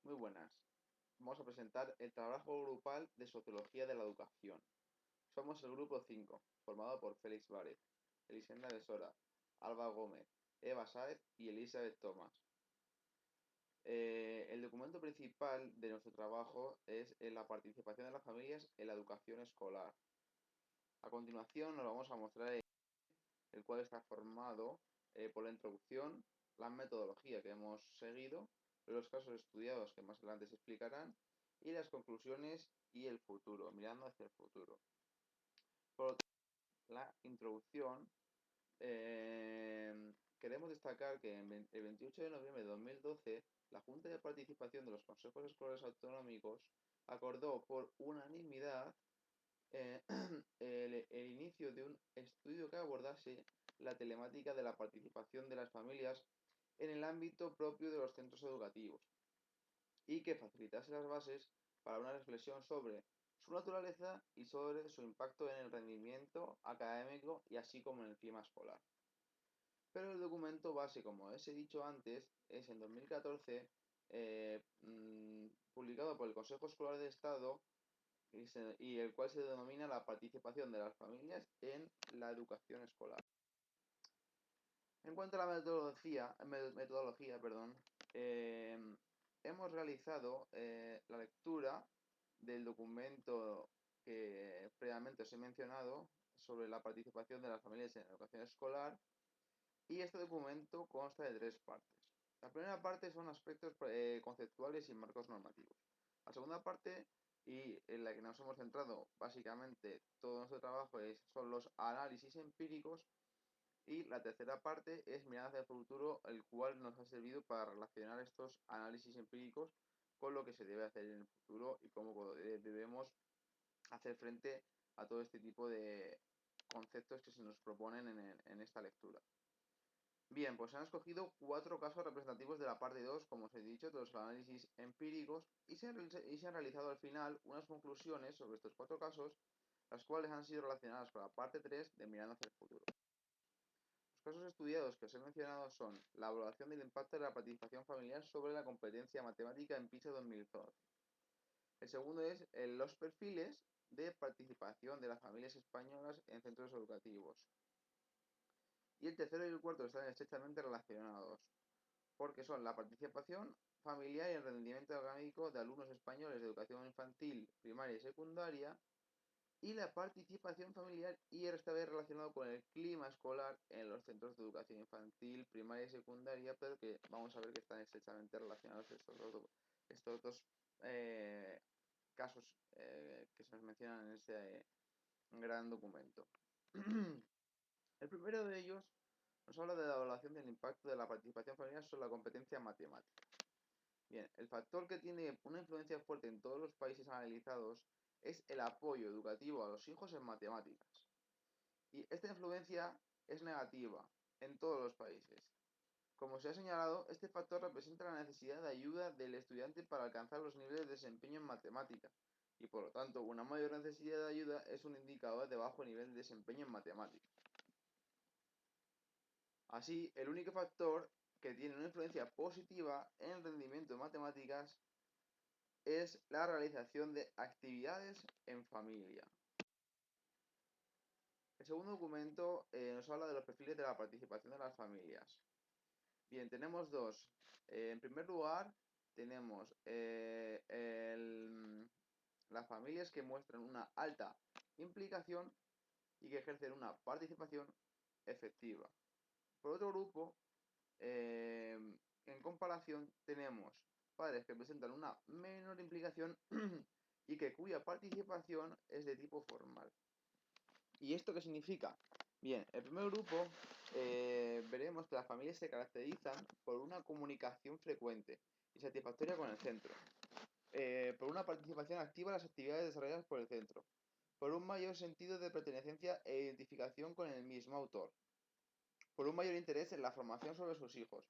Muy buenas. Vamos a presentar el trabajo grupal de Sociología de la Educación. Somos el grupo 5, formado por Félix Várez, Elisenda Besora, Alba Gómez, Eva Sáez y Elizabeth Tomás. El documento principal de nuestro trabajo es la participación de las familias en la educación escolar. A continuación nos vamos a mostrar el cual está formado por la introducción, la metodología que hemos seguido, los casos estudiados que más adelante se explicarán y las conclusiones y el futuro, mirando hacia el futuro. Por lo tanto, la introducción, queremos destacar que el 28 de noviembre de 2012 la Junta de Participación de los Consejos Escolares Autonómicos acordó por unanimidad eh, el inicio de un estudio que abordase la telemática de la participación de las familias en el ámbito propio de los centros educativos y que facilitase las bases para una reflexión sobre su naturaleza y sobre su impacto en el rendimiento académico y así como en el clima escolar. Pero el documento base, como os he dicho antes, es en 2014 publicado por el Consejo Escolar de Estado y el cual se denomina la participación de las familias en la educación escolar. En cuanto a la metodología, hemos realizado la lectura del documento que previamente os he mencionado sobre la participación de las familias en la educación escolar, y este documento consta de tres partes. La primera parte son aspectos conceptuales y marcos normativos. La segunda parte, y en la que nos hemos centrado básicamente todo nuestro trabajo, son los análisis empíricos. Y la tercera parte es mirar hacia el futuro, el cual nos ha servido para relacionar estos análisis empíricos con lo que se debe hacer en el futuro y cómo debemos hacer frente a todo este tipo de conceptos que se nos proponen en esta lectura. Bien, pues se han escogido 4 casos representativos de la parte 2, como os he dicho, de los análisis empíricos, y se han realizado al final unas conclusiones sobre estos 4 casos, las cuales han sido relacionadas con la parte 3 de Mirando hacia el futuro. Los casos estudiados que os he mencionado son la evaluación del impacto de la participación familiar sobre la competencia matemática en PISA 2012. El segundo es los perfiles de participación de las familias españolas en centros educativos. Y el tercero y el cuarto están estrechamente relacionados, porque son la participación familiar y el rendimiento académico de alumnos españoles de educación infantil, primaria y secundaria, y la participación familiar y esta vez relacionado con el clima escolar en los centros de educación infantil, primaria y secundaria, pero que vamos a ver que están estrechamente relacionados estos dos casos que se nos mencionan en este gran documento. El primero de ellos nos habla de la evaluación del impacto de la participación familiar sobre la competencia matemática. Bien, el factor que tiene una influencia fuerte en todos los países analizados es el apoyo educativo a los hijos en matemáticas. Y esta influencia es negativa en todos los países. Como se ha señalado, este factor representa la necesidad de ayuda del estudiante para alcanzar los niveles de desempeño en matemáticas, y por lo tanto, una mayor necesidad de ayuda es un indicador de bajo nivel de desempeño en matemáticas. Así, el único factor que tiene una influencia positiva en el rendimiento de matemáticas es la realización de actividades en familia. El segundo documento nos habla de los perfiles de la participación de las familias. Bien, tenemos dos. En primer lugar, tenemos las familias que muestran una alta implicación y que ejercen una participación efectiva. Por otro grupo, en comparación, tenemos padres que presentan una menor implicación y cuya participación es de tipo formal. ¿Y esto qué significa? Bien, el primer grupo veremos que las familias se caracterizan por una comunicación frecuente y satisfactoria con el centro, por una participación activa en las actividades desarrolladas por el centro, por un mayor sentido de pertenencia e identificación con el mismo autor, por un mayor interés en la formación sobre sus hijos.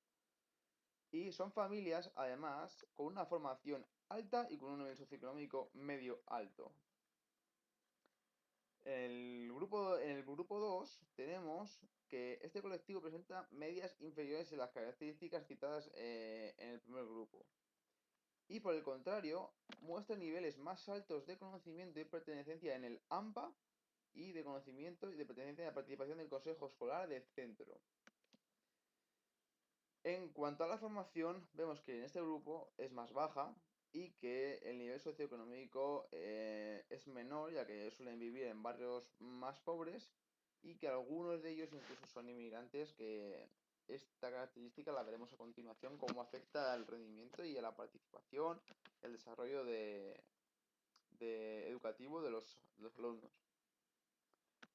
Y son familias, además, con una formación alta y con un nivel socioeconómico medio alto. En el grupo 2 tenemos que este colectivo presenta medias inferiores en las características citadas en el primer grupo. Y por el contrario, muestra niveles más altos de conocimiento y pertenencia en el AMPA y de conocimiento y de pertenencia de participación del Consejo Escolar del centro. En cuanto a la formación, vemos que en este grupo es más baja y que el nivel socioeconómico es menor, ya que suelen vivir en barrios más pobres y que algunos de ellos incluso son inmigrantes, que esta característica la veremos a continuación, cómo afecta al rendimiento y a la participación, el desarrollo educativo de los alumnos.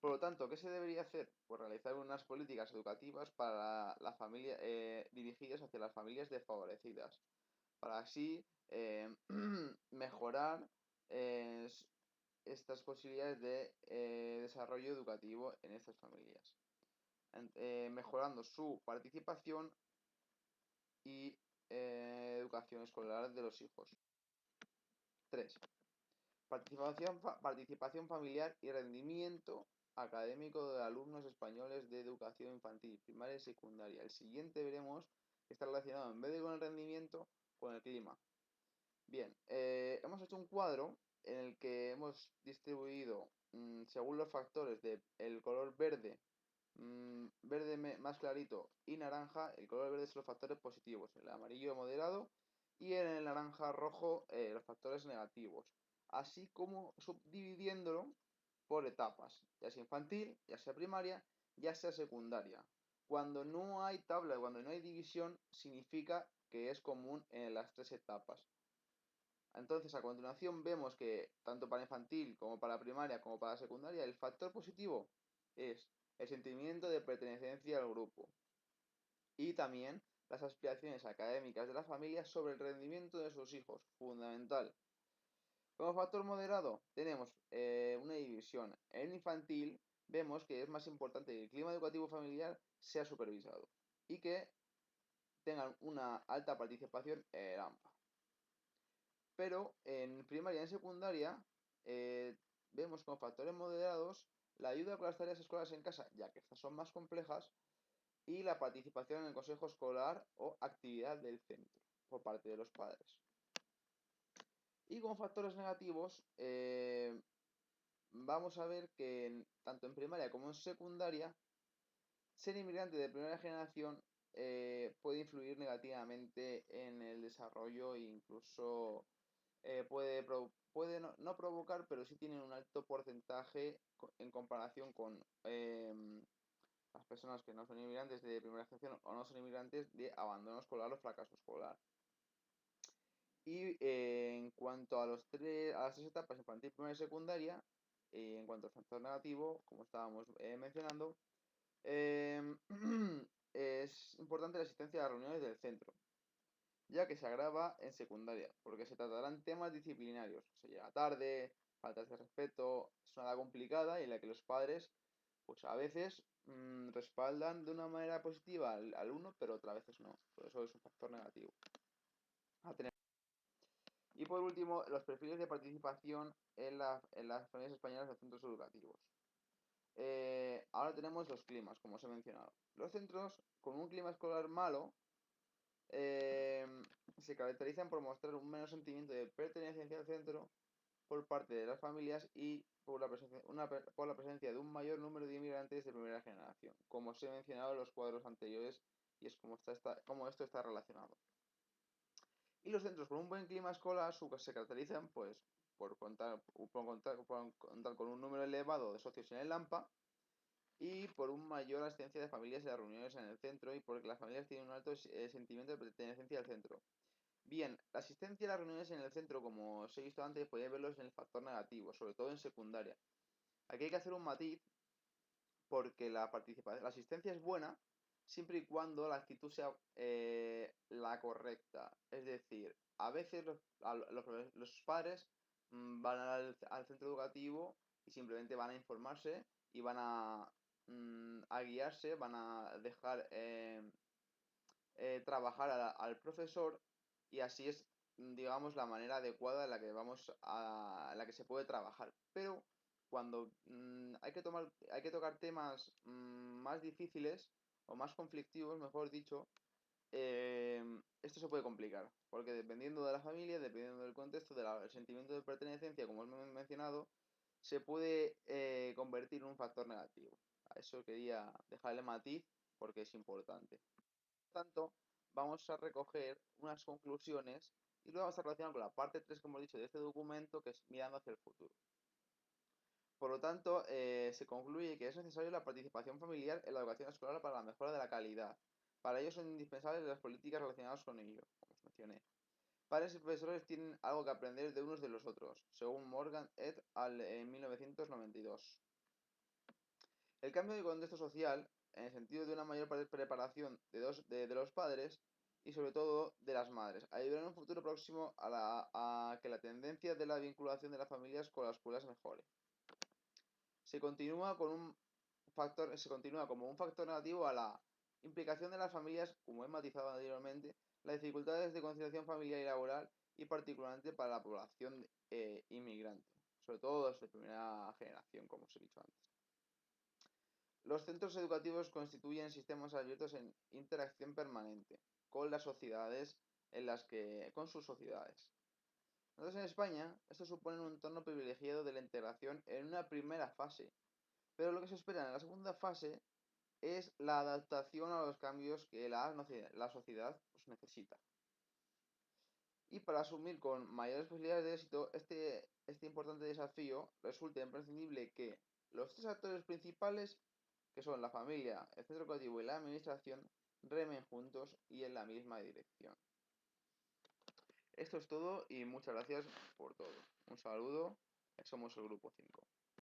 Por lo tanto, ¿qué se debería hacer? Pues realizar unas políticas educativas para la familia, dirigidas hacia las familias desfavorecidas, para así mejorar eh, estas posibilidades de desarrollo educativo en estas familias, mejorando su participación y educación escolar de los hijos. 3. Participación familiar y rendimiento académico de alumnos españoles de educación infantil, primaria y secundaria. El siguiente veremos que está relacionado, en vez de con el rendimiento, con el clima. Bien, hemos hecho un cuadro en el que hemos distribuido, según los factores del color verde, verde más clarito y naranja. El color verde son los factores positivos, el amarillo moderado y en el naranja rojo los factores negativos, así como subdividiéndolo por etapas, ya sea infantil, ya sea primaria, ya sea secundaria. Cuando no hay tabla, cuando no hay división, significa que es común en las tres etapas. Entonces, a continuación vemos que tanto para infantil como para primaria como para secundaria, el factor positivo es el sentimiento de pertenencia al grupo y también las aspiraciones académicas de la familia sobre el rendimiento de sus hijos, fundamental. Como factor moderado tenemos una división. En infantil vemos que es más importante que el clima educativo familiar sea supervisado y que tengan una alta participación en el AMPA. Pero en primaria y en secundaria vemos como factores moderados la ayuda con las tareas escolares en casa, ya que estas son más complejas, y la participación en el consejo escolar o actividad del centro por parte de los padres. Y como factores negativos, vamos a ver que tanto en primaria como en secundaria, ser inmigrante de primera generación puede influir negativamente en el desarrollo e incluso puede no provocar, pero sí tienen un alto porcentaje en comparación con las personas que no son inmigrantes de primera generación o no son inmigrantes, de abandono escolar o fracaso escolar. Y en cuanto a las tres etapas, infantil, primaria y secundaria, en cuanto al factor negativo, como estábamos mencionando, es importante la asistencia a las reuniones del centro, ya que se agrava en secundaria, porque se tratarán temas disciplinarios. Se llega tarde, faltas de respeto, es una edad complicada y en la que los padres, pues a veces respaldan de una manera positiva al alumno, pero otras veces no. Por eso es un factor negativo a tener. Y por último, los perfiles de participación en las familias españolas de centros educativos. Ahora tenemos los climas, como os he mencionado. Los centros con un clima escolar malo eh, se caracterizan por mostrar un menos sentimiento de pertenencia al centro por parte de las familias y por la presencia de un mayor número de inmigrantes de primera generación, como os he mencionado en los cuadros anteriores, y es como esto está relacionado. Y los centros con un buen clima escolar se caracterizan pues, por contar con un número elevado de socios en el AMPA y por una mayor asistencia de familias en las reuniones en el centro y porque las familias tienen un alto sentimiento de pertenencia al centro. Bien, la asistencia a las reuniones en el centro, como os he visto antes, podéis verlos en el factor negativo, sobre todo en secundaria. Aquí hay que hacer un matiz porque la asistencia es buena siempre y cuando la actitud sea la correcta. Es decir, a veces los padres van al centro educativo y simplemente van a informarse y van a guiarse, van a dejar trabajar al profesor, y así es, digamos, la manera adecuada en la que en la que se puede trabajar. Pero cuando hay que tocar temas más difíciles o más conflictivos, mejor dicho, esto se puede complicar, porque dependiendo de la familia, dependiendo del contexto, del sentimiento de pertenencia, como hemos mencionado, se puede convertir en un factor negativo. A eso quería dejarle matiz porque es importante. Por tanto, vamos a recoger unas conclusiones y luego vamos a relacionar con la parte 3 que hemos dicho de este documento, que es mirando hacia el futuro. Por lo tanto, se concluye que es necesaria la participación familiar en la educación escolar para la mejora de la calidad. Para ello son indispensables las políticas relacionadas con ello, como os mencioné. Padres y profesores tienen algo que aprender de unos de los otros, según Morgan et al. En 1992. El cambio de contexto social, en el sentido de una mayor preparación de los padres y sobre todo de las madres, ayudará en un futuro próximo a que la tendencia de la vinculación de las familias con las escuelas mejore. Se continúa como un factor negativo a la implicación de las familias, como he matizado anteriormente, las dificultades de conciliación familiar y laboral y particularmente para la población inmigrante, sobre todo de primera generación, como os he dicho antes. Los centros educativos constituyen sistemas abiertos en interacción permanente con las sociedades con sus sociedades. Entonces en España, esto supone un entorno privilegiado de la integración en una primera fase, pero lo que se espera en la segunda fase es la adaptación a los cambios que la sociedad pues, necesita. Y para asumir con mayores posibilidades de éxito este importante desafío, resulta imprescindible que los tres actores principales, que son la familia, el centro educativo y la administración, remen juntos y en la misma dirección. Esto es todo y muchas gracias por todo. Un saludo, somos el grupo 5.